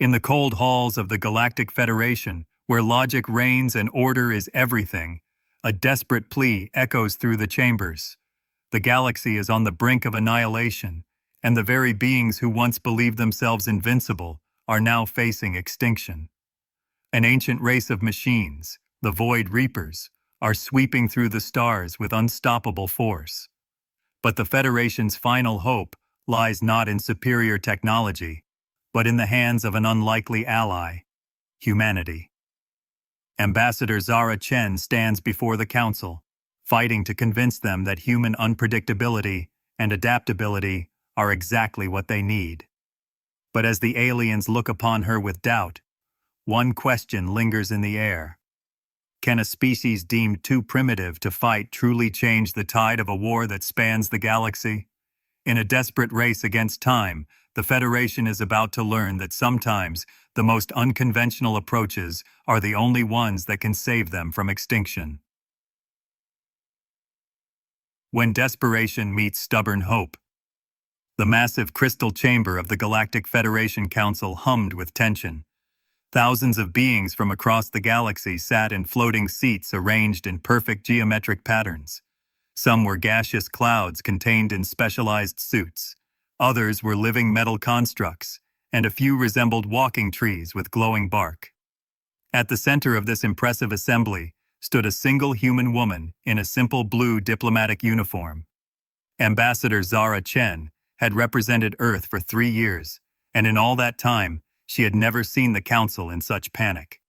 In the cold halls of the Galactic Federation, where logic reigns and order is everything, a desperate plea echoes through the chambers. The galaxy is on the brink of annihilation, and the very beings who once believed themselves invincible are now facing extinction. An ancient race of machines, the Void Reapers, are sweeping through the stars with unstoppable force. But the Federation's final hope lies not in superior technology, but in the hands of an unlikely ally, humanity. Ambassador Zara Chen stands before the Council, fighting to convince them that human unpredictability and adaptability are exactly what they need. But as the aliens look upon her with doubt, one question lingers in the air. Can a species deemed too primitive to fight truly change the tide of a war that spans the galaxy? In a desperate race against time, the Federation is about to learn that sometimes the most unconventional approaches are the only ones that can save them from extinction. When desperation meets stubborn hope. The massive crystal chamber of the Galactic Federation Council hummed with tension. Thousands of beings from across the galaxy sat in floating seats arranged in perfect geometric patterns. Some were gaseous clouds contained in specialized suits. Others were living metal constructs, and a few resembled walking trees with glowing bark. At the center of this impressive assembly stood a single human woman in a simple blue diplomatic uniform. Ambassador Zara Chen had represented Earth for 3 years, and in all that time, she had never seen the Council in such panic.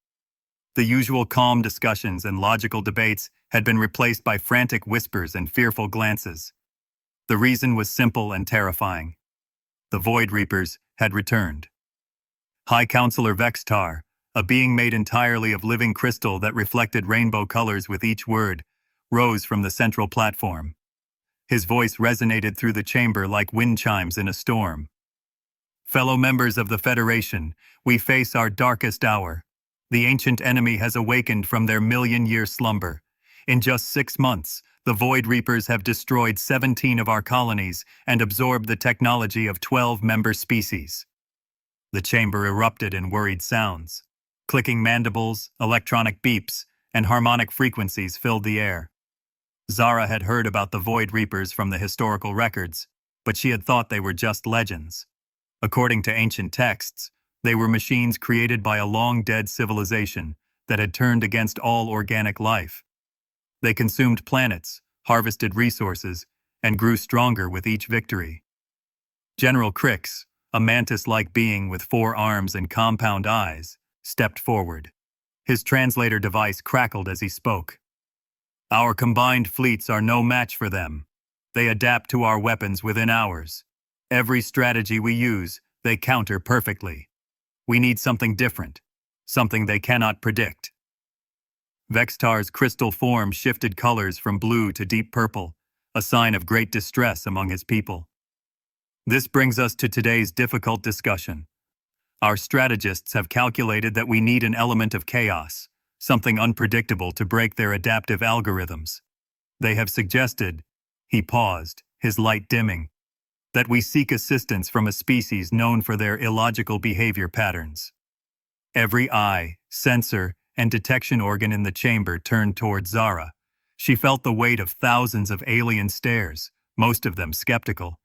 The usual calm discussions and logical debates had been replaced by frantic whispers and fearful glances. The reason was simple and terrifying. The Void Reapers had returned. High Counselor Vextar, a being made entirely of living crystal that reflected rainbow colors with each word, rose from the central platform. His voice resonated through the chamber like wind chimes in a storm. Fellow members of the Federation, we face our darkest hour. The ancient enemy has awakened from their million-year slumber. In just 6 months, the Void Reapers have destroyed 17 of our colonies and absorbed the technology of 12 member species. The chamber erupted in worried sounds. Clicking mandibles, electronic beeps, and harmonic frequencies filled the air. Zara had heard about the Void Reapers from the historical records, but she had thought they were just legends. According to ancient texts, they were machines created by a long-dead civilization that had turned against all organic life. They consumed planets, harvested resources, and grew stronger with each victory. General Crix, a mantis-like being with 4 arms and compound eyes, stepped forward. His translator device crackled as he spoke. Our combined fleets are no match for them. They adapt to our weapons within hours. Every strategy we use, they counter perfectly. We need something different, something they cannot predict. Vextar's crystal form shifted colors from blue to deep purple, a sign of great distress among his people. This brings us to today's difficult discussion. Our strategists have calculated that we need an element of chaos, something unpredictable to break their adaptive algorithms. They have suggested, he paused, his light dimming, that we seek assistance from a species known for their illogical behavior patterns. Every eye, sensor, and detection organ in the chamber turned toward Zara. She felt the weight of thousands of alien stares, most of them skeptical.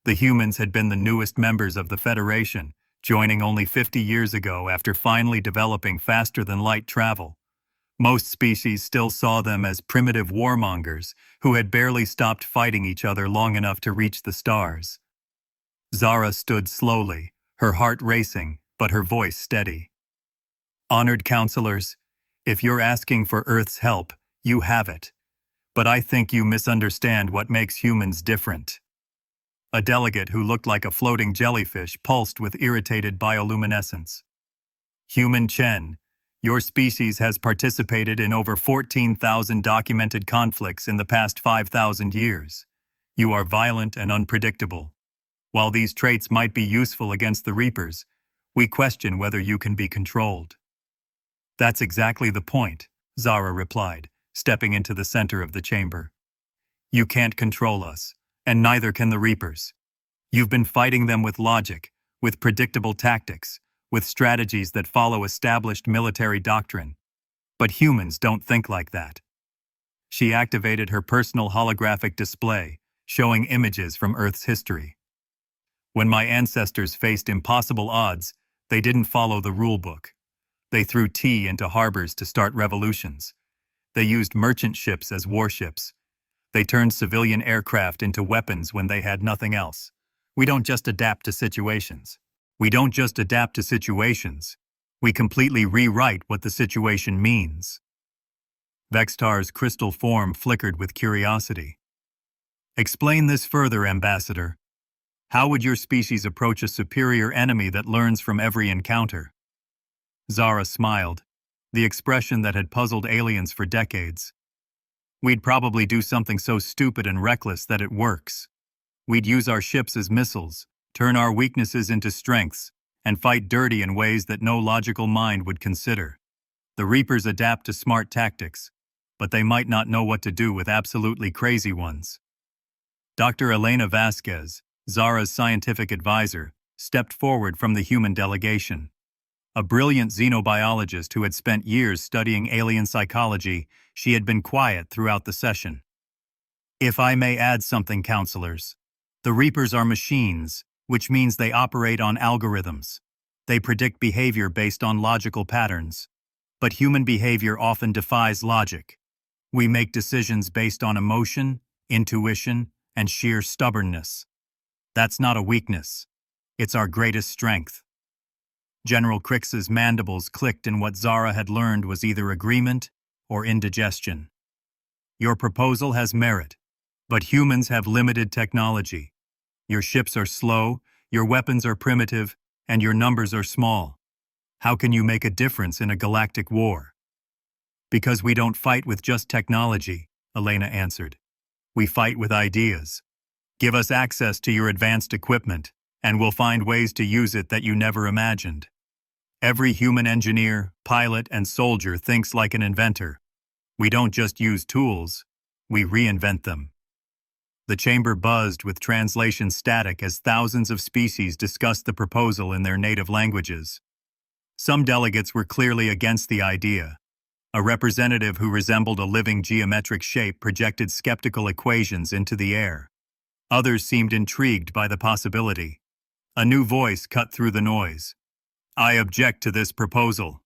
The humans had been the newest members of the Federation, joining only 50 years ago after finally developing faster-than-light travel. Most species still saw them as primitive warmongers who had barely stopped fighting each other long enough to reach the stars. Zara stood slowly, her heart racing, but her voice steady. Honored counselors, if you're asking for Earth's help, you have it. But I think you misunderstand what makes humans different. A delegate who looked like a floating jellyfish pulsed with irritated bioluminescence. Human Chen, your species has participated in over 14,000 documented conflicts in the past 5,000 years. You are violent and unpredictable. While these traits might be useful against the Reapers, we question whether you can be controlled. That's exactly the point, Zara replied, stepping into the center of the chamber. You can't control us, and neither can the Reapers. You've been fighting them with logic, with predictable tactics, with strategies that follow established military doctrine. But humans don't think like that. She activated her personal holographic display, showing images from Earth's history. When my ancestors faced impossible odds, they didn't follow the rulebook. They threw tea into harbors to start revolutions. They used merchant ships as warships. They turned civilian aircraft into weapons when they had nothing else. We don't just adapt to situations. We completely rewrite what the situation means. Vextar's crystal form flickered with curiosity. Explain this further, Ambassador. How would your species approach a superior enemy that learns from every encounter? Zara smiled, the expression that had puzzled aliens for decades. We'd probably do something so stupid and reckless that it works. We'd use our ships as missiles, turn our weaknesses into strengths, and fight dirty in ways that no logical mind would consider. The Reapers adapt to smart tactics, but they might not know what to do with absolutely crazy ones. Dr. Elena Vasquez, Zara's scientific advisor, stepped forward from the human delegation. A brilliant xenobiologist who had spent years studying alien psychology, she had been quiet throughout the session. If I may add something, counselors, the Reapers are machines, which means they operate on algorithms. They predict behavior based on logical patterns. But human behavior often defies logic. We make decisions based on emotion, intuition, and sheer stubbornness. That's not a weakness. It's our greatest strength. General Crix's mandibles clicked, and what Zara had learned was either agreement or indigestion. Your proposal has merit, but humans have limited technology. Your ships are slow, your weapons are primitive, and your numbers are small. How can you make a difference in a galactic war? Because we don't fight with just technology, Elena answered. We fight with ideas. Give us access to your advanced equipment, and we'll find ways to use it that you never imagined. Every human engineer, pilot, and soldier thinks like an inventor. We don't just use tools, we reinvent them. The chamber buzzed with translation static as thousands of species discussed the proposal in their native languages. Some delegates were clearly against the idea. A representative who resembled a living geometric shape projected skeptical equations into the air. Others seemed intrigued by the possibility. A new voice cut through the noise. I object to this proposal.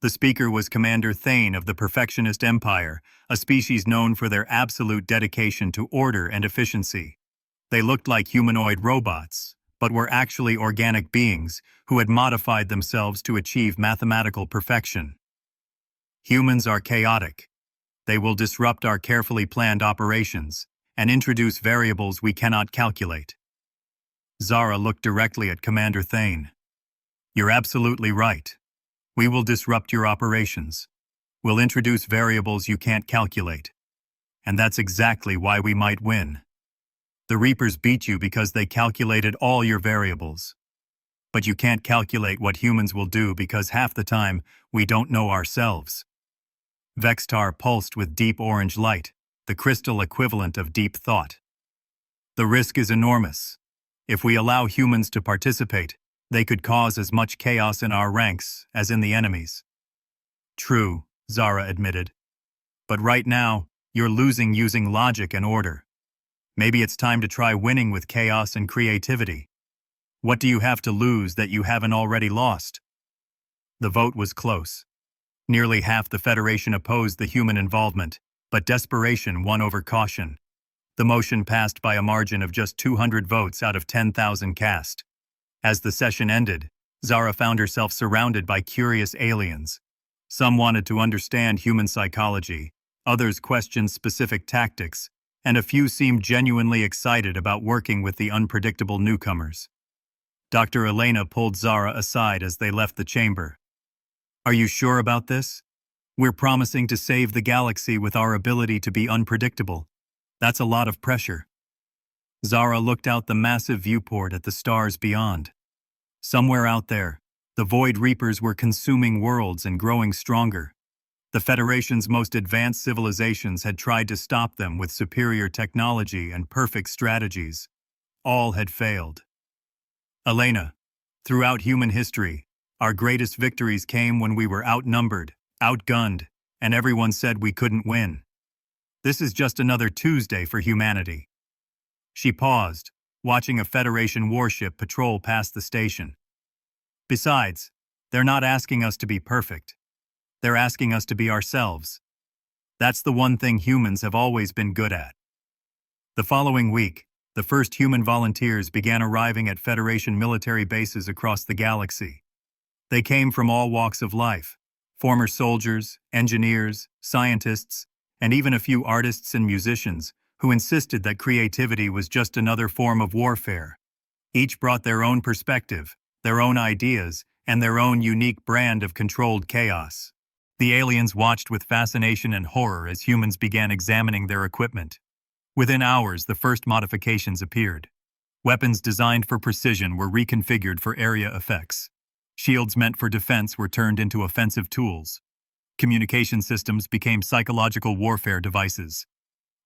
The speaker was Commander Thane of the Perfectionist Empire, a species known for their absolute dedication to order and efficiency. They looked like humanoid robots, but were actually organic beings who had modified themselves to achieve mathematical perfection. Humans are chaotic. They will disrupt our carefully planned operations and introduce variables we cannot calculate. Zara looked directly at Commander Thane. You're absolutely right. We will disrupt your operations. We'll introduce variables you can't calculate. And that's exactly why we might win. The Reapers beat you because they calculated all your variables. But you can't calculate what humans will do because half the time we don't know ourselves. Vextar pulsed with deep orange light, the crystal equivalent of deep thought. The risk is enormous. If we allow humans to participate, they could cause as much chaos in our ranks as in the enemy's. True, Zara admitted. But right now, you're losing using logic and order. Maybe it's time to try winning with chaos and creativity. What do you have to lose that you haven't already lost? The vote was close. Nearly half the Federation opposed the human involvement, but desperation won over caution. The motion passed by a margin of just 200 votes out of 10,000 cast. As the session ended, Zara found herself surrounded by curious aliens. Some wanted to understand human psychology, others questioned specific tactics, and a few seemed genuinely excited about working with the unpredictable newcomers. Dr. Elena pulled Zara aside as they left the chamber. Are you sure about this? We're promising to save the galaxy with our ability to be unpredictable. That's a lot of pressure. Zara looked out the massive viewport at the stars beyond. Somewhere out there, the Void Reapers were consuming worlds and growing stronger. The Federation's most advanced civilizations had tried to stop them with superior technology and perfect strategies. All had failed. Elena, throughout human history, Our greatest victories came when we were outnumbered, outgunned, and everyone said we couldn't win. This is just another Tuesday for humanity." She paused, watching a Federation warship patrol past the station. "Besides, they're not asking us to be perfect. They're asking us to be ourselves. That's the one thing humans have always been good at." The following week, the first human volunteers began arriving at Federation military bases across the galaxy. They came from all walks of life: former soldiers, engineers, scientists, and even a few artists and musicians who insisted that creativity was just another form of warfare. Each brought their own perspective, their own ideas, and their own unique brand of controlled chaos. The aliens watched with fascination and horror as humans began examining their equipment. Within hours, the first modifications appeared. Weapons designed for precision were reconfigured for area effects. Shields meant for defense were turned into offensive tools. Communication systems became psychological warfare devices.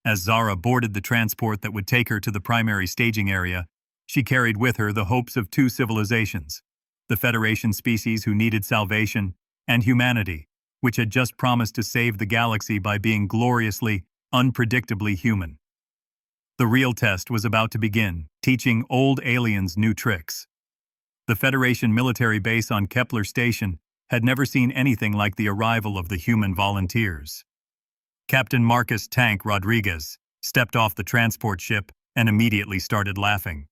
As Zara boarded the transport that would take her to the primary staging area, she carried with her the hopes of two civilizations: the Federation species who needed salvation, and humanity, which had just promised to save the galaxy by being gloriously, unpredictably human. The real test was about to begin, teaching old aliens new tricks. The Federation military base on Kepler Station had never seen anything like the arrival of the human volunteers. Captain Marcus "Tank" Rodriguez stepped off the transport ship and immediately started laughing.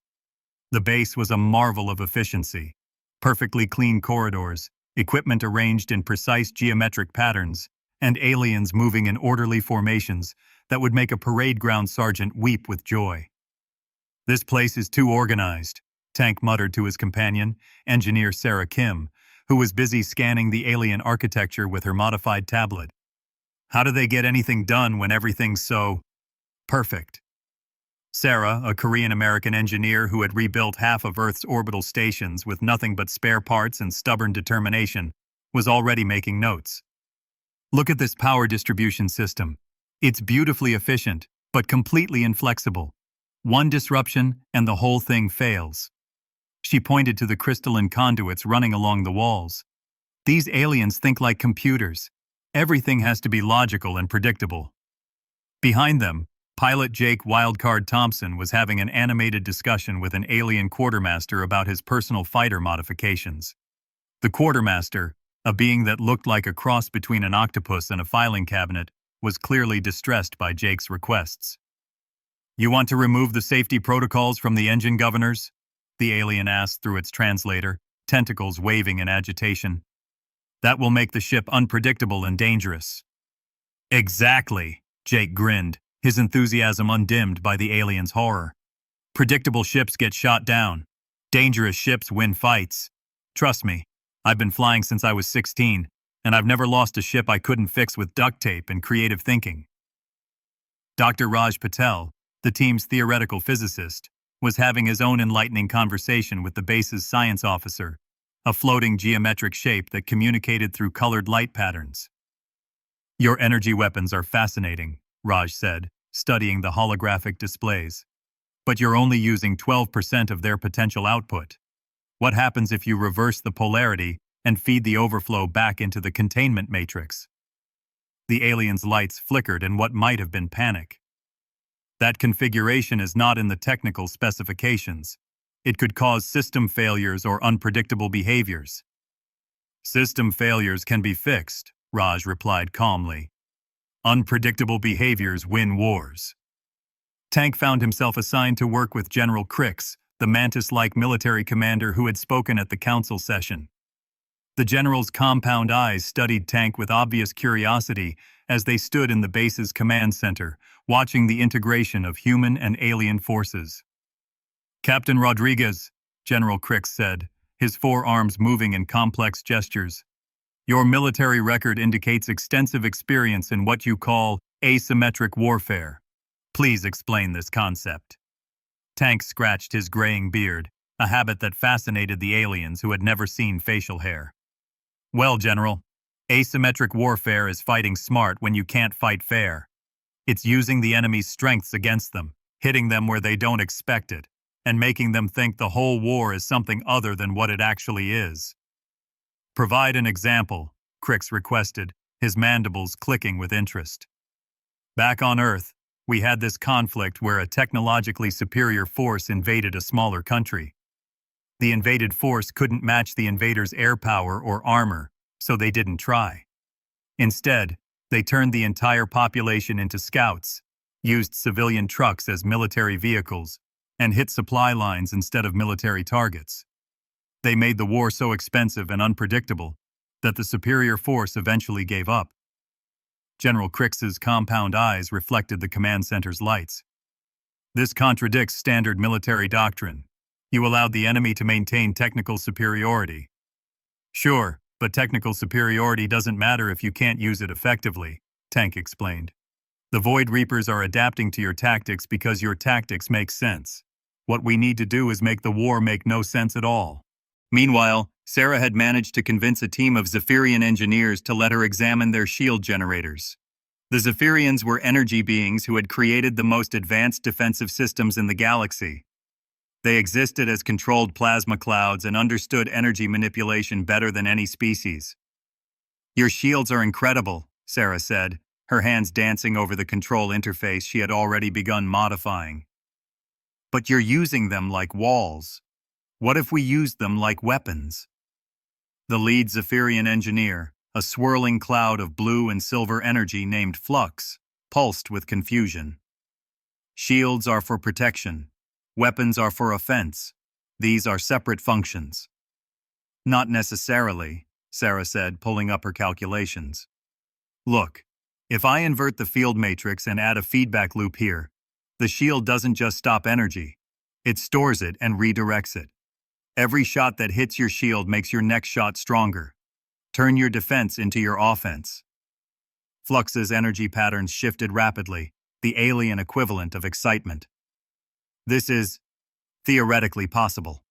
The base was a marvel of efficiency. Perfectly clean corridors, equipment arranged in precise geometric patterns, and aliens moving in orderly formations that would make a parade ground sergeant weep with joy. "This place is too organized," Tank muttered to his companion, Engineer Sarah Kim, who was busy scanning the alien architecture with her modified tablet. "How do they get anything done when everything's so perfect?" Sarah, a Korean-American engineer who had rebuilt half of Earth's orbital stations with nothing but spare parts and stubborn determination, was already making notes. "Look at this power distribution system. It's beautifully efficient, but completely inflexible. One disruption and the whole thing fails." She pointed to the crystalline conduits running along the walls. "These aliens think like computers. Everything has to be logical and predictable." Behind them, pilot Jake Wildcard Thompson was having an animated discussion with an alien quartermaster about his personal fighter modifications. The quartermaster, a being that looked like a cross between an octopus and a filing cabinet, was clearly distressed by Jake's requests. "You want to remove the safety protocols from the engine governors?" the alien asked through its translator, tentacles waving in agitation. "That will make the ship unpredictable and dangerous." "Exactly," Jake grinned, his enthusiasm undimmed by the alien's horror. "Predictable ships get shot down. Dangerous ships win fights. Trust me, I've been flying since I was 16, and I've never lost a ship I couldn't fix with duct tape and creative thinking." Dr. Raj Patel, the team's theoretical physicist, was having his own enlightening conversation with the base's science officer, a floating geometric shape that communicated through colored light patterns. "Your energy weapons are fascinating," Raj said, studying the holographic displays. "But you're only using 12% of their potential output. What happens if you reverse the polarity and feed the overflow back into the containment matrix?" The alien's lights flickered in what might have been panic. "That configuration is not in the technical specifications. It could cause system failures or unpredictable behaviors." "System failures can be fixed," Raj replied calmly. "Unpredictable behaviors win wars." Tank found himself assigned to work with General Crix, the mantis-like military commander who had spoken at the council session. The general's compound eyes studied Tank with obvious curiosity as they stood in the base's command center, watching the integration of human and alien forces. "Captain Rodriguez," General Crix said, his forearms moving in complex gestures, "your military record indicates extensive experience in what you call asymmetric warfare. Please explain this concept." Tank scratched his graying beard, a habit that fascinated the aliens who had never seen facial hair. "Well, General, asymmetric warfare is fighting smart when you can't fight fair. It's using the enemy's strengths against them, hitting them where they don't expect it, and making them think the whole war is something other than what it actually is." Provide an example, Crix requested, his mandibles clicking with interest. Back on Earth, we had this conflict where a technologically superior force invaded a smaller country. The invaded force couldn't match the invader's air power or armor, so they didn't try. Instead, they turned the entire population into scouts, used civilian trucks as military vehicles, and hit supply lines instead of military targets. They made the war so expensive and unpredictable that the superior force eventually gave up. General Crix's compound eyes reflected the command center's lights. This contradicts standard military doctrine. You allowed the enemy to maintain technical superiority. Sure, but technical superiority doesn't matter if you can't use it effectively, Tank explained. The Void Reapers are adapting to your tactics because your tactics make sense. What we need to do is make the war make no sense at all. Meanwhile, Sarah had managed to convince a team of Zephyrian engineers to let her examine their shield generators. The Zephyrians were energy beings who had created the most advanced defensive systems in the galaxy. They existed as controlled plasma clouds and understood energy manipulation better than any species. Your shields are incredible, Sarah said, her hands dancing over the control interface she had already begun modifying. But you're using them like walls. What if we used them like weapons? The lead Zephyrian engineer, a swirling cloud of blue and silver energy named Flux, pulsed with confusion. Shields are for protection. Weapons are for offense. These are separate functions. Not necessarily, Sarah said, pulling up her calculations. Look, if I invert the field matrix and add a feedback loop here, the shield doesn't just stop energy. It stores it and redirects it. Every shot that hits your shield makes your next shot stronger. Turn your defense into your offense. Flux's energy patterns shifted rapidly, the alien equivalent of excitement. This is theoretically possible,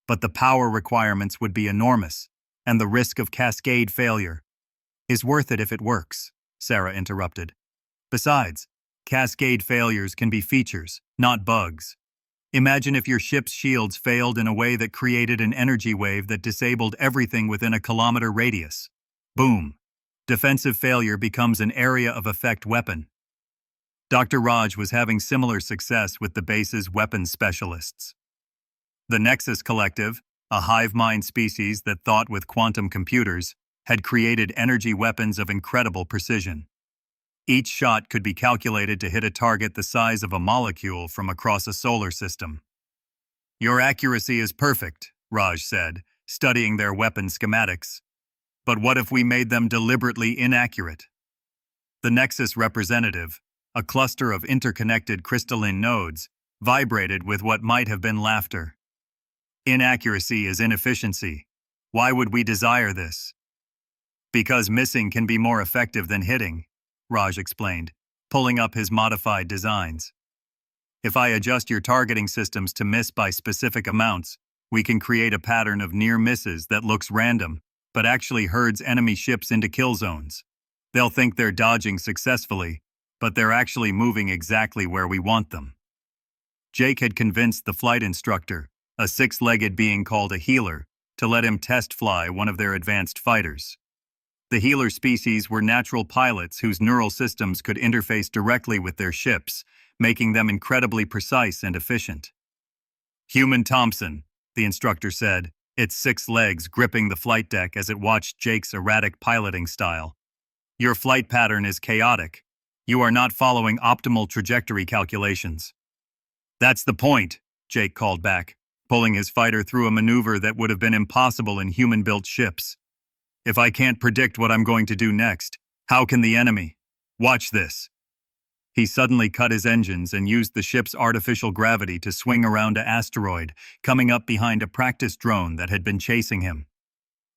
but the power requirements would be enormous, and the risk of cascade failure is worth it if it works, Sarah interrupted. Besides, cascade failures can be features, not bugs. Imagine if your ship's shields failed in a way that created an energy wave that disabled everything within a kilometer radius. Boom. Defensive failure becomes an area of effect weapon. Dr. Raj was having similar success with the base's weapons specialists. The Nexus Collective, a hive mind species that thought with quantum computers, had created energy weapons of incredible precision. Each shot could be calculated to hit a target the size of a molecule from across a solar system. Your accuracy is perfect, Raj said, studying their weapon schematics. But what if we made them deliberately inaccurate? The Nexus representative, a cluster of interconnected crystalline nodes, vibrated with what might have been laughter. Inaccuracy is inefficiency. Why would we desire this? Because missing can be more effective than hitting, Raj explained, pulling up his modified designs. If I adjust your targeting systems to miss by specific amounts, we can create a pattern of near misses that looks random, but actually herds enemy ships into kill zones. They'll think they're dodging successfully, but they're actually moving exactly where we want them. Jake had convinced the flight instructor, a six-legged being called a healer, to let him test fly one of their advanced fighters. The healer species were natural pilots whose neural systems could interface directly with their ships, making them incredibly precise and efficient. Human Thompson, the instructor said, its 6 legs gripping the flight deck as it watched Jake's erratic piloting style. Your flight pattern is chaotic. You are not following optimal trajectory calculations. That's the point, Jake called back, pulling his fighter through a maneuver that would have been impossible in human-built ships. If I can't predict what I'm going to do next, how can the enemy? Watch this. He suddenly cut his engines and used the ship's artificial gravity to swing around an asteroid, coming up behind a practice drone that had been chasing him.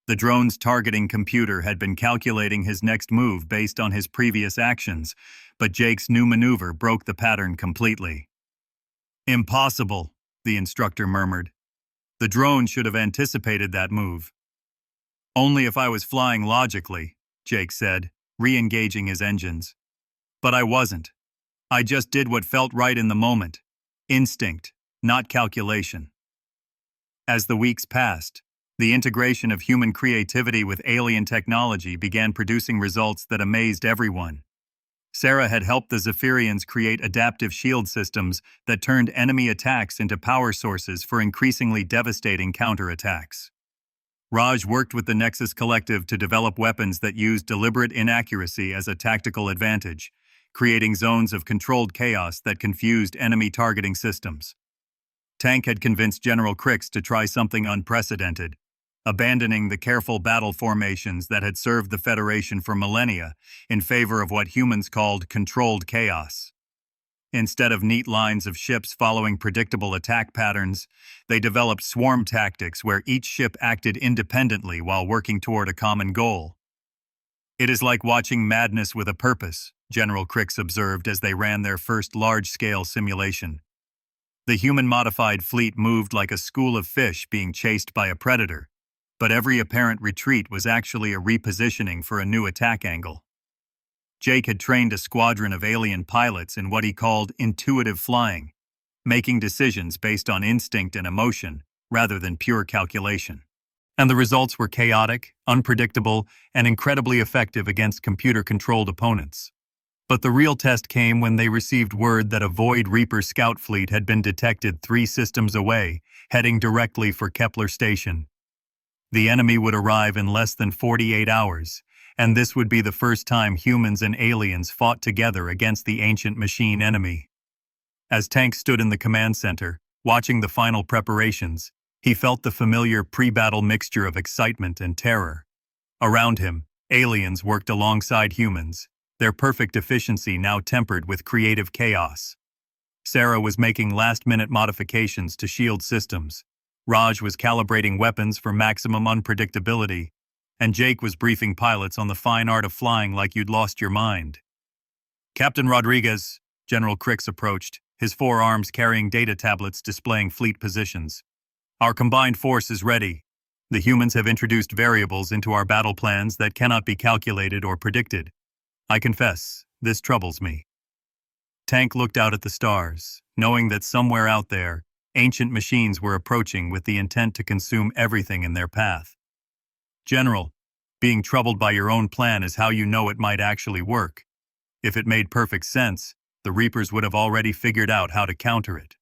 The drone's targeting computer had been calculating his next move based on his previous actions, but Jake's new maneuver broke the pattern completely. Impossible, the instructor murmured. The drone should have anticipated that move. Only if I was flying logically, Jake said, re-engaging his engines. But I wasn't. I just did what felt right in the moment. Instinct, not calculation. As the weeks passed, The integration of human creativity with alien technology began producing results that amazed everyone. Sarah had helped the Zephyrians create adaptive shield systems that turned enemy attacks into power sources for increasingly devastating counterattacks. Raj worked with the Nexus Collective to develop weapons that used deliberate inaccuracy as a tactical advantage, creating zones of controlled chaos that confused enemy targeting systems. Tank had convinced General Crix to try something unprecedented, abandoning the careful battle formations that had served the Federation for millennia in favor of what humans called controlled chaos. Instead of neat lines of ships following predictable attack patterns, they developed swarm tactics where each ship acted independently while working toward a common goal. "It is like watching madness with a purpose," General Crix observed as they ran their first large-scale simulation. The human-modified fleet moved like a school of fish being chased by a predator, but every apparent retreat was actually a repositioning for a new attack angle. Jake had trained a squadron of alien pilots in what he called intuitive flying, making decisions based on instinct and emotion rather than pure calculation. And the results were chaotic, unpredictable, and incredibly effective against computer-controlled opponents. But the real test came when they received word that a Void Reaper scout fleet had been detected 3 systems away, heading directly for Kepler Station. The enemy would arrive in less than 48 hours, and this would be the first time humans and aliens fought together against the ancient machine enemy. As Tank stood in the command center, watching the final preparations, he felt the familiar pre-battle mixture of excitement and terror. Around him, aliens worked alongside humans, their perfect efficiency now tempered with creative chaos. Sarah was making last-minute modifications to shield systems. Raj was calibrating weapons for maximum unpredictability, and Jake was briefing pilots on the fine art of flying like you'd lost your mind. "Captain Rodriguez," General Crix approached, his 4 arms carrying data tablets displaying fleet positions. "Our combined force is ready. The humans have introduced variables into our battle plans that cannot be calculated or predicted. I confess, this troubles me." Tank looked out at the stars, knowing that somewhere out there, ancient machines were approaching with the intent to consume everything in their path. "General, being troubled by your own plan is how you know it might actually work. If it made perfect sense, the Reapers would have already figured out how to counter it."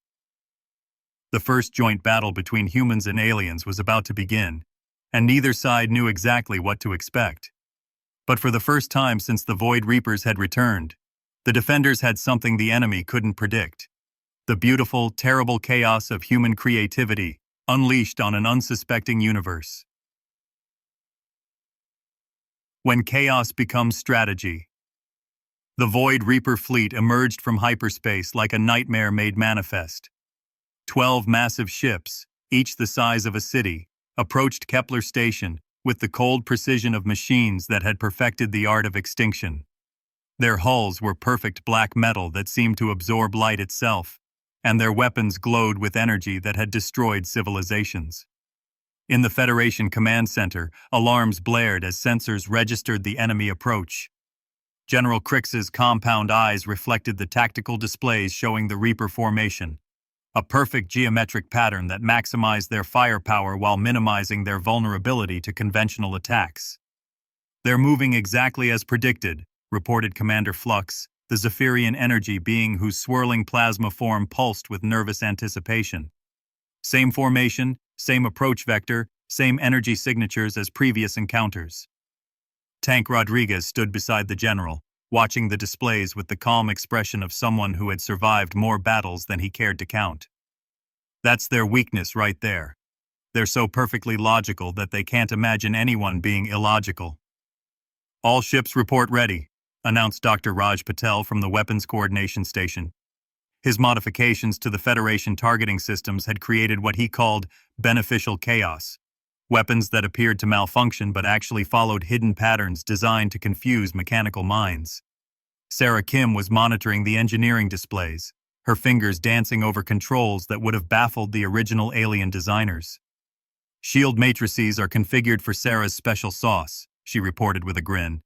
The first joint battle between humans and aliens was about to begin, and neither side knew exactly what to expect. But for the first time since the Void Reapers had returned, the defenders had something the enemy couldn't predict: the beautiful, terrible chaos of human creativity unleashed on an unsuspecting universe. When chaos becomes strategy. The Void Reaper fleet emerged from hyperspace like a nightmare made manifest. 12 massive ships, each the size of a city, approached Kepler Station with the cold precision of machines that had perfected the art of extinction. Their hulls were perfect black metal that seemed to absorb light itself, and their weapons glowed with energy that had destroyed civilizations. In the Federation Command Center, alarms blared as sensors registered the enemy approach. General Crix's compound eyes reflected the tactical displays showing the Reaper formation, a perfect geometric pattern that maximized their firepower while minimizing their vulnerability to conventional attacks. "They're moving exactly as predicted," reported Commander Flux, the Zephyrian energy being whose swirling plasma form pulsed with nervous anticipation. "Same formation, same approach vector, same energy signatures as previous encounters." Tank Rodriguez stood beside the general, watching the displays with the calm expression of someone who had survived more battles than he cared to count. "That's their weakness right there. They're so perfectly logical that they can't imagine anyone being illogical." "All ships report ready," announced Dr. Raj Patel from the Weapons Coordination Station. His modifications to the Federation targeting systems had created what he called beneficial chaos, weapons that appeared to malfunction but actually followed hidden patterns designed to confuse mechanical minds. Sarah Kim was monitoring the engineering displays, her fingers dancing over controls that would have baffled the original alien designers. "Shield matrices are configured for Sarah's special sauce," she reported with a grin.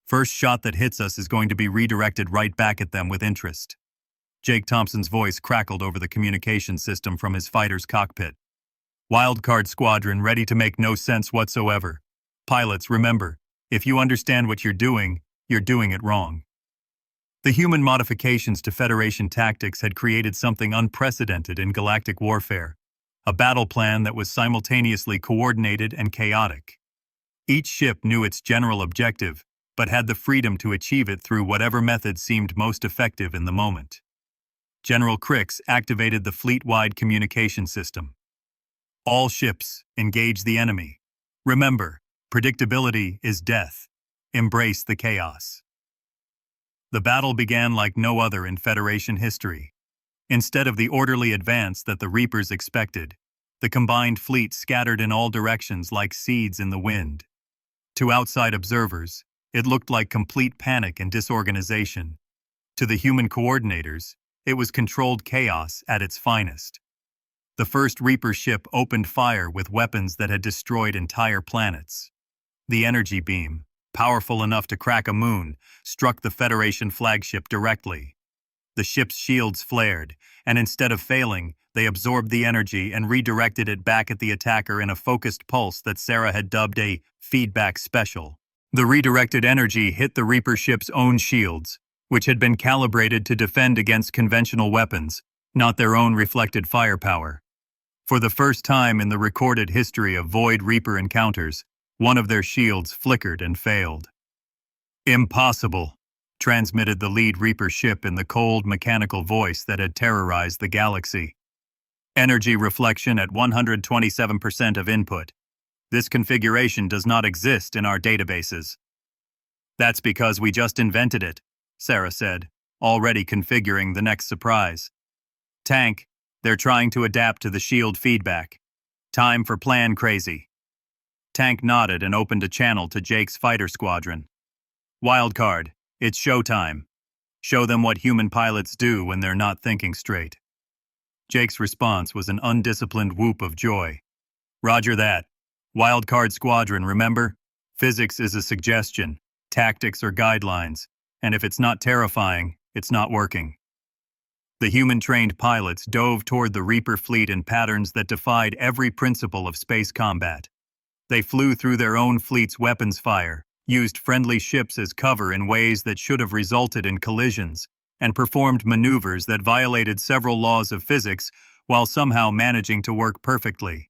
"First shot that hits us is going to be redirected right back at them with interest." Jake Thompson's voice crackled over the communication system from his fighter's cockpit. Wildcard squadron ready to make no sense whatsoever. Pilots, remember, if you understand what you're doing it wrong. The human modifications to Federation tactics had created something unprecedented in galactic warfare, a battle plan that was simultaneously coordinated and chaotic. Each ship knew its general objective, but had the freedom to achieve it through whatever method seemed most effective in the moment. General Crix activated the fleet-wide communication system. All ships, engage the enemy. Remember, predictability is death. Embrace the chaos. The battle began like no other in Federation history. Instead of the orderly advance that the Reapers expected, the combined fleet scattered in all directions like seeds in the wind. To outside observers, it looked like complete panic and disorganization. To the human coordinators, it was controlled chaos at its finest. The first Reaper ship opened fire with weapons that had destroyed entire planets. The energy beam, powerful enough to crack a moon, struck the Federation flagship directly. The ship's shields flared, and instead of failing, they absorbed the energy and redirected it back at the attacker in a focused pulse that Sarah had dubbed a feedback special. The redirected energy hit the Reaper ship's own shields, which had been calibrated to defend against conventional weapons, not their own reflected firepower. For the first time in the recorded history of Void Reaper encounters, one of their shields flickered and failed. "Impossible," transmitted the lead Reaper ship in the cold, mechanical voice that had terrorized the galaxy. "Energy reflection at 127% of input. This configuration does not exist in our databases." "That's because we just invented it," Sarah said, already configuring the next surprise. "Tank, they're trying to adapt to the shield feedback. Time for plan crazy." Tank nodded and opened a channel to Jake's fighter squadron. "Wildcard, it's showtime. Show them what human pilots do when they're not thinking straight." Jake's response was an undisciplined whoop of joy. "Roger that. Wildcard squadron, remember? Physics is a suggestion, tactics are guidelines, and if it's not terrifying, it's not working." The human-trained pilots dove toward the Reaper fleet in patterns that defied every principle of space combat. They flew through their own fleet's weapons fire, used friendly ships as cover in ways that should have resulted in collisions, and performed maneuvers that violated several laws of physics while somehow managing to work perfectly.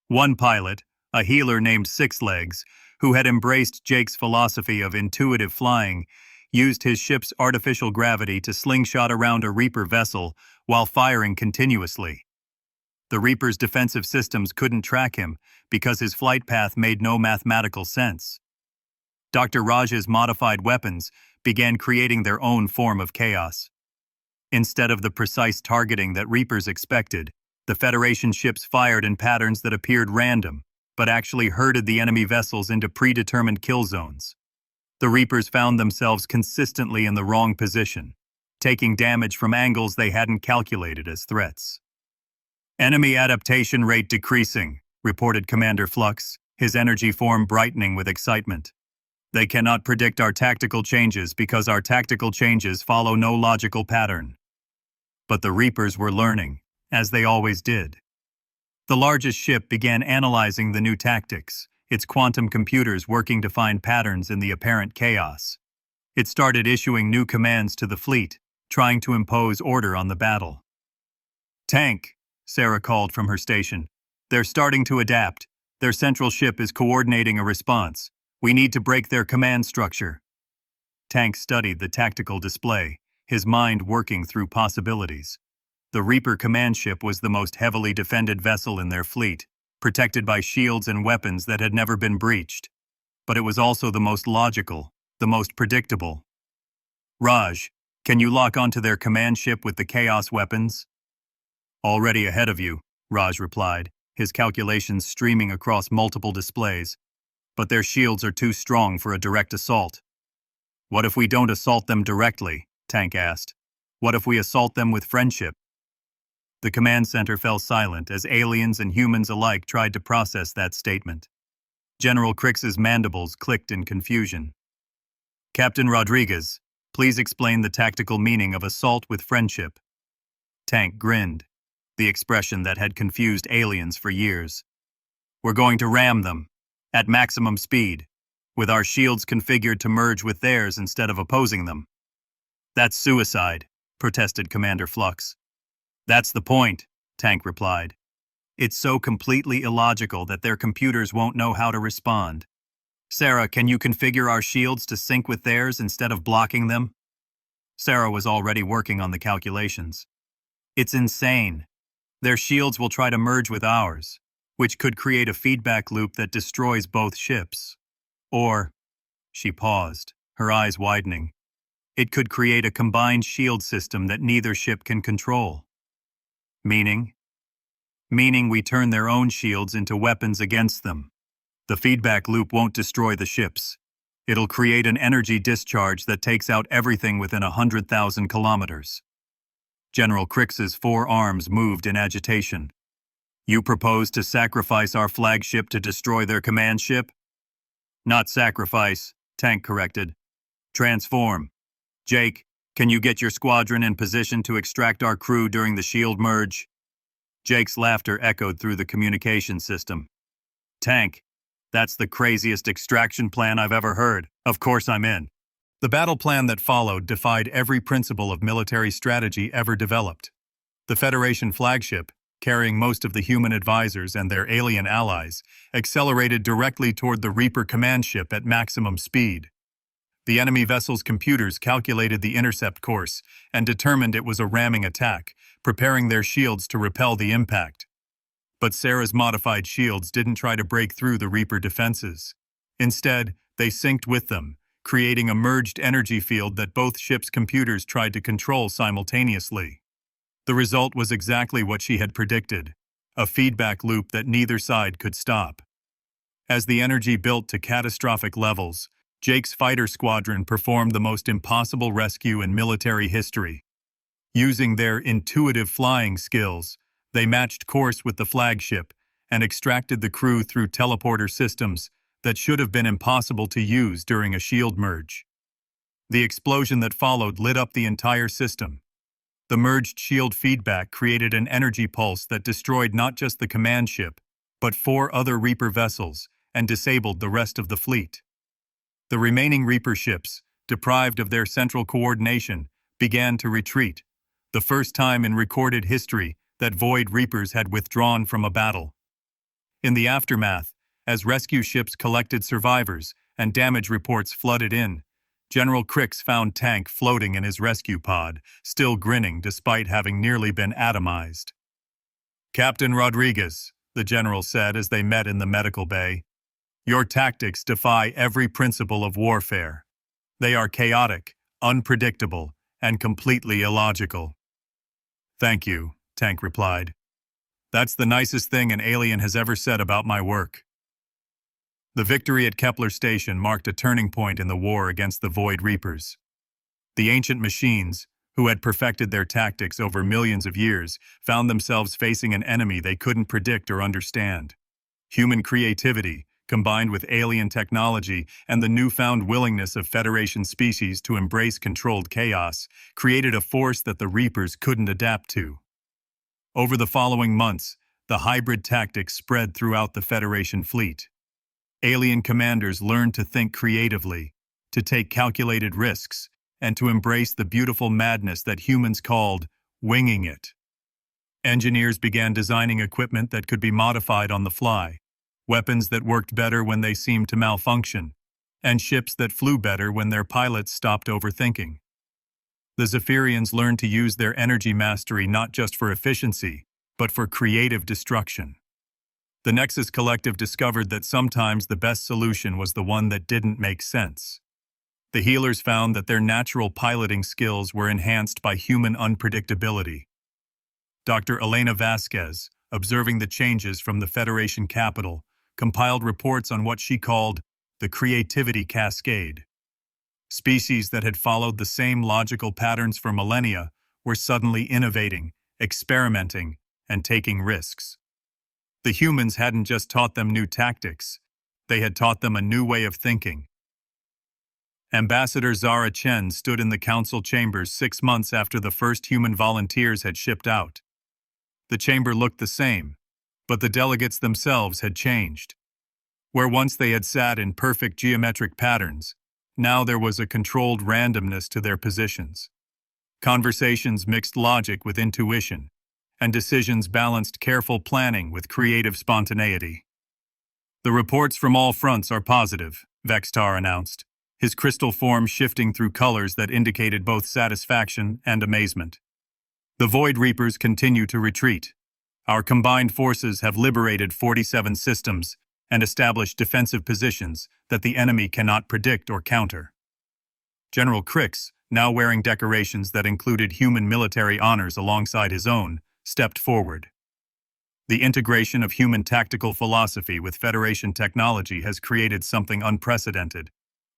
One pilot, a healer named Six Legs, who had embraced Jake's philosophy of intuitive flying, used his ship's artificial gravity to slingshot around a Reaper vessel while firing continuously. The Reaper's defensive systems couldn't track him because his flight path made no mathematical sense. Dr. Raj's modified weapons began creating their own form of chaos. Instead of the precise targeting that Reapers expected, the Federation ships fired in patterns that appeared random, but actually herded the enemy vessels into predetermined kill zones. The Reapers found themselves consistently in the wrong position, taking damage from angles they hadn't calculated as threats. "Enemy adaptation rate decreasing," reported Commander Flux, his energy form brightening with excitement. "They cannot predict our tactical changes because our tactical changes follow no logical pattern." But the Reapers were learning, as they always did. The largest ship began analyzing the new tactics, its quantum computers working to find patterns in the apparent chaos. It started issuing new commands to the fleet, trying to impose order on the battle. "Tank," Sarah called from her station. "They're starting to adapt. Their central ship is coordinating a response. We need to break their command structure." Tank studied the tactical display, his mind working through possibilities. The Reaper command ship was the most heavily defended vessel in their fleet, protected by shields and weapons that had never been breached. But it was also the most logical, the most predictable. "Raj, can you lock onto their command ship with the Chaos weapons?" "Already ahead of you," Raj replied, his calculations streaming across multiple displays. "But their shields are too strong for a direct assault." "What if we don't assault them directly?" Tank asked. "What if we assault them with friendship?" The command center fell silent as aliens and humans alike tried to process that statement. General Crix's mandibles clicked in confusion. "Captain Rodriguez, please explain the tactical meaning of assault with friendship." Tank grinned. the expression that had confused aliens for years. "We're going to ram them, at maximum speed, with our shields configured to merge with theirs instead of opposing them." "That's suicide," protested Commander Flux. "That's the point," Tank replied. "It's so completely illogical that their computers won't know how to respond. Sarah, can you configure our shields to sync with theirs instead of blocking them?" Sarah was already working on the calculations. "It's insane. Their shields will try to merge with ours, which could create a feedback loop that destroys both ships. Or," she paused, her eyes widening, "it could create a combined shield system that neither ship can control." "Meaning?" "Meaning we turn their own shields into weapons against them. The feedback loop won't destroy the ships. It'll create an energy discharge that takes out everything within 100,000 kilometers." General Crix's four arms moved in agitation. "You propose to sacrifice our flagship to destroy their command ship?" "Not sacrifice," Tank corrected. "Transform. Jake, can you get your squadron in position to extract our crew during the shield merge?" Jake's laughter echoed through the communication system. "Tank, that's the craziest extraction plan I've ever heard. Of course I'm in." The battle plan that followed defied every principle of military strategy ever developed. The Federation flagship, carrying most of the human advisors and their alien allies, accelerated directly toward the Reaper command ship at maximum speed. The enemy vessel's computers calculated the intercept course and determined it was a ramming attack, preparing their shields to repel the impact. But Sarah's modified shields didn't try to break through the Reaper defenses. Instead, they synced with them, creating a merged energy field that both ships' computers tried to control simultaneously. The result was exactly what she had predicted, a feedback loop that neither side could stop. As the energy built to catastrophic levels, Jake's fighter squadron performed the most impossible rescue in military history. Using their intuitive flying skills, they matched course with the flagship and extracted the crew through teleporter systems that should have been impossible to use during a shield merge. The explosion that followed lit up the entire system. The merged shield feedback created an energy pulse that destroyed not just the command ship, but 4 other Reaper vessels and disabled the rest of the fleet. The remaining Reaper ships, deprived of their central coordination, began to retreat, the first time in recorded history that Void Reapers had withdrawn from a battle. In the aftermath, as rescue ships collected survivors and damage reports flooded in, General Crix found Tank floating in his rescue pod, still grinning despite having nearly been atomized. "Captain Rodriguez," the general said as they met in the medical bay, "your tactics defy every principle of warfare. They are chaotic, unpredictable, and completely illogical." "Thank you," Tank replied. "That's the nicest thing an alien has ever said about my work." The victory at Kepler Station marked a turning point in the war against the Void Reapers. The ancient machines, who had perfected their tactics over millions of years, found themselves facing an enemy they couldn't predict or understand. Human creativity, combined with alien technology and the newfound willingness of Federation species to embrace controlled chaos, created a force that the Reapers couldn't adapt to. Over the following months, the hybrid tactics spread throughout the Federation fleet. Alien commanders learned to think creatively, to take calculated risks, and to embrace the beautiful madness that humans called winging it. Engineers began designing equipment that could be modified on the fly, weapons that worked better when they seemed to malfunction, and ships that flew better when their pilots stopped overthinking. The Zephyrians learned to use their energy mastery not just for efficiency, but for creative destruction. The Nexus Collective discovered that sometimes the best solution was the one that didn't make sense. The healers found that their natural piloting skills were enhanced by human unpredictability. Dr. Elena Vasquez, observing the changes from the Federation capital, compiled reports on what she called the creativity cascade. Species that had followed the same logical patterns for millennia were suddenly innovating, experimenting, and taking risks. The humans hadn't just taught them new tactics, they had taught them a new way of thinking. Ambassador Zara Chen stood in the council chambers 6 months after the first human volunteers had shipped out. The chamber looked the same, but the delegates themselves had changed. Where once they had sat in perfect geometric patterns, now there was a controlled randomness to their positions. Conversations mixed logic with intuition, and decisions balanced careful planning with creative spontaneity. "The reports from all fronts are positive," Vextar announced, his crystal form shifting through colors that indicated both satisfaction and amazement. "The Void Reapers continue to retreat. Our combined forces have liberated 47 systems and established defensive positions that the enemy cannot predict or counter." General Crix, now wearing decorations that included human military honors alongside his own, stepped forward. "The integration of human tactical philosophy with Federation technology has created something unprecedented,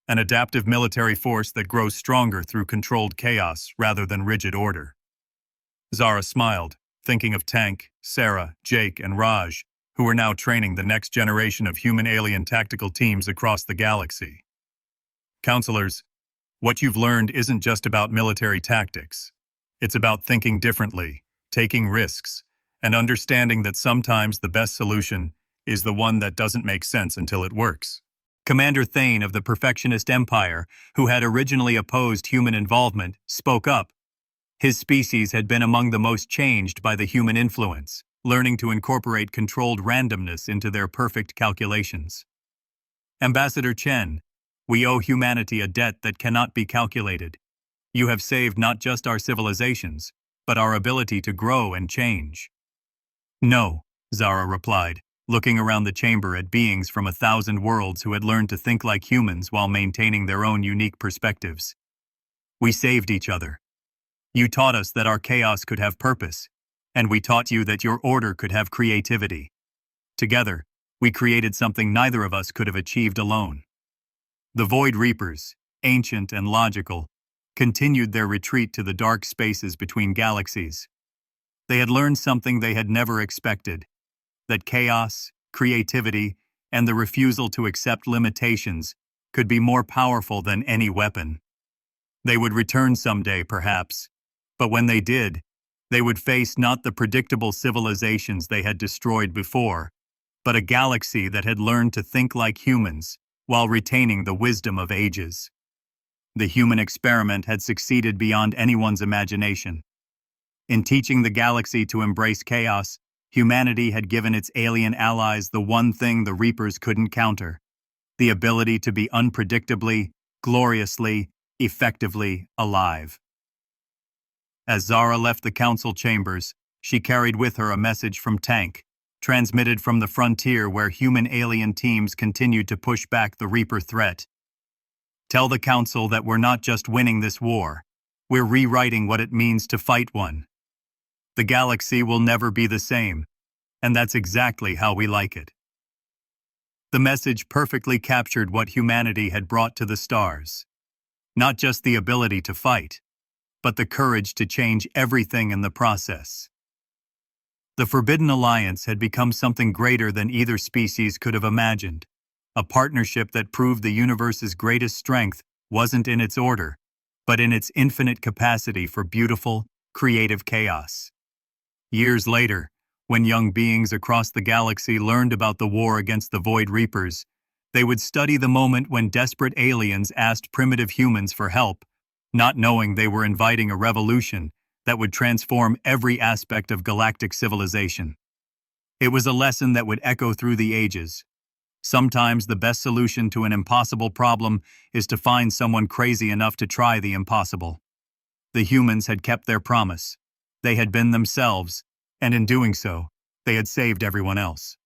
an adaptive military force that grows stronger through controlled chaos rather than rigid order." Zara smiled, thinking of Tank, Sarah, Jake, and Raj, who were now training the next generation of human-alien tactical teams across the galaxy. "Counselors, what you've learned isn't just about military tactics. It's about thinking differently, taking risks, and understanding that sometimes the best solution is the one that doesn't make sense until it works." Commander Thane of the Perfectionist Empire, who had originally opposed human involvement, spoke up. His species had been among the most changed by the human influence, learning to incorporate controlled randomness into their perfect calculations. "Ambassador Chen, we owe humanity a debt that cannot be calculated. You have saved not just our civilizations, but our ability to grow and change." "No," Zara replied, looking around the chamber at beings from 1,000 worlds who had learned to think like humans while maintaining their own unique perspectives. "We saved each other. You taught us that our chaos could have purpose, and we taught you that your order could have creativity. Together, we created something neither of us could have achieved alone." The Void Reapers, ancient and logical, continued their retreat to the dark spaces between galaxies. They had learned something they had never expected, that chaos, creativity, and the refusal to accept limitations could be more powerful than any weapon. They would return someday, perhaps, but when they did, they would face not the predictable civilizations they had destroyed before, but a galaxy that had learned to think like humans while retaining the wisdom of ages. The human experiment had succeeded beyond anyone's imagination. In teaching the galaxy to embrace chaos, humanity had given its alien allies the one thing the Reapers couldn't counter: the ability to be unpredictably, gloriously, effectively alive. As Zara left the council chambers, she carried with her a message from Tank, transmitted from the frontier where human-alien teams continued to push back the Reaper threat. "Tell the council that we're not just winning this war, we're rewriting what it means to fight one. The galaxy will never be the same, and that's exactly how we like it." The message perfectly captured what humanity had brought to the stars. Not just the ability to fight, but the courage to change everything in the process. The Forbidden Alliance had become something greater than either species could have imagined, a partnership that proved the universe's greatest strength wasn't in its order, but in its infinite capacity for beautiful, creative chaos. Years later, when young beings across the galaxy learned about the war against the Void Reapers, they would study the moment when desperate aliens asked primitive humans for help, not knowing they were inviting a revolution that would transform every aspect of galactic civilization. It was a lesson that would echo through the ages. Sometimes the best solution to an impossible problem is to find someone crazy enough to try the impossible. The humans had kept their promise. They had been themselves, and in doing so, they had saved everyone else.